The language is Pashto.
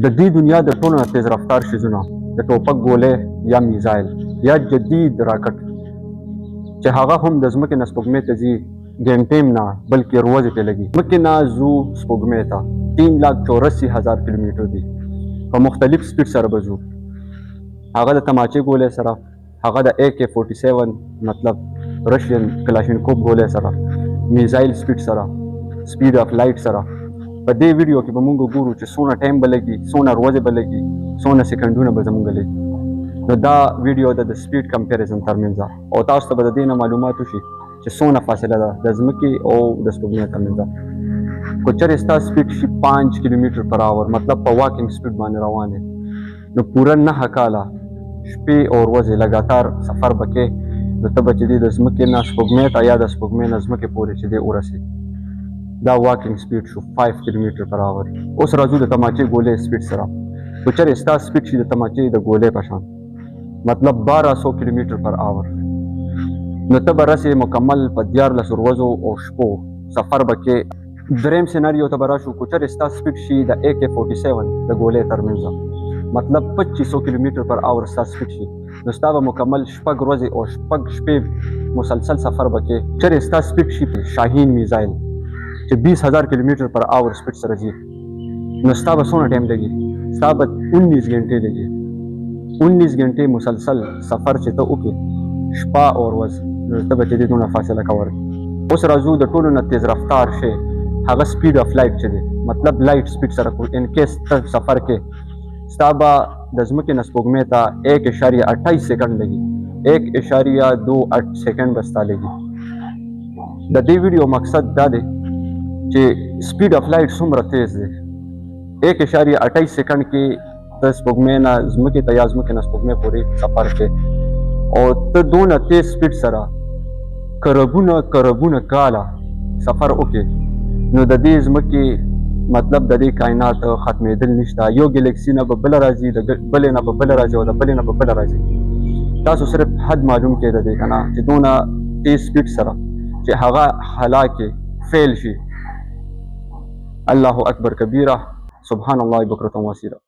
د دې دنیا د ټولو نه تیز رفتار شیزونه د ټوپک ګولۍ یا میزایل یا جدید راکټ چې هغه هم د ځمکې نه سپوږمۍ ته ځي ګنټې نه بلکې ورځې پرې لګي. ځمکې نه ځو سپوږمۍ ته 3,84,000 کیلومتر دي. په مختلف سپیډ سره به ځو. هغه د تماچې ګولۍ سره، هغه د AK-47 مطلب رشین کلاشینکوف ګولۍ سره، میزایل سپیډ سره، سپیډ اف لایټ سره. په دې ویډیو کې به موږ ګورو چې څونه ټایم به لګي، څونه ورځې به لګي، څونه سکندونه به زموږ لګي. نو دا ویډیو د سپیډ کمپیریزن ترمنځ او تاسو ته به د دې نه معلومات وشي چې څونه فاصله ده د ځمکې او د سپوږمۍ ترمنځ. که چېرې ستا سپیډ شي 5 کیلومتر پر آور مطلب په واکینګ سپیډ باندې روان یې، نو پوره 9 کاله شپې او ورځې لګاتار سفر به کې، نو ته به چې دی د ځمکې نه سپوږمۍ ته یا د سپوږمۍ نه ځمکې پورې چې دی ورسېږي. دا واکینګ سپیډ شو 5 کیلومتر پر آور. اوس راځو د تماچې ګولۍ سپیډ سره. که چېرې ستا سپیډ شي د تماچې د ګولۍ په شان مطلب 1200 کیلومتر پر آور، نو ته به رسې مکمل په 14 ورځو او شپو سفر به کې. دریم سیناریو ته به راشو. که چېرې ستا سپیډ شي د AK-47 د ګولۍ ترمنځ مطلب 2500 کیلومتر پر آور ستا سپیډ شي، نو ستا به مکمل 6 ورځې او 6 شپې مسلسل سفر به کې. چېرې ستا سپیډ شي شاهین میزایل چې 20,000 کیلومتر پر آور سپیډ سره ځي، نو ستا به څونه ټایم لګي؟ ستا به 19 غنټې لګي. 19 غنټې مسلسل سفر چې ته وکړې شپه او ورځ، نو ته به چې دی دونه فاصله کور. اوس راځو د ټولو نه تیز رفتار شی هغه سپیډ اف لایټ چې دی مطلب لایټ سپیډ سره کو. ان کیس ته سفر کې ستا به د ځمکې نه سپوږمۍ ته 1.28 سیکنډ لګي، 1.28 سیکنډ به ستا لګي. د دې ویډیو مقصد دا دی چې سپیډ اف لایټ څومره تیز دی. 1.28 سیکنډ کې ته سپوږمۍ نه ځمکې ته یا ځمکې نه سپوږمۍ پورې سفر کې، او ته دونه تیز سپیډ سره کربونه کاله سفر وکړې، نو د دې ځمکې مطلب د دې کائنات ختمېدل نشته. یو ګلیکسي نه به بله راځي، د بلې نه به بله راځي او د بلې نه به بله راځي. تاسو صرف حد معلوم کړئ د دې که نه چې دونه تیز سپیډ سره چې هغه هلاک فیل شي. الله اکبر کبیره، سبحان الله بکرة واصیلا.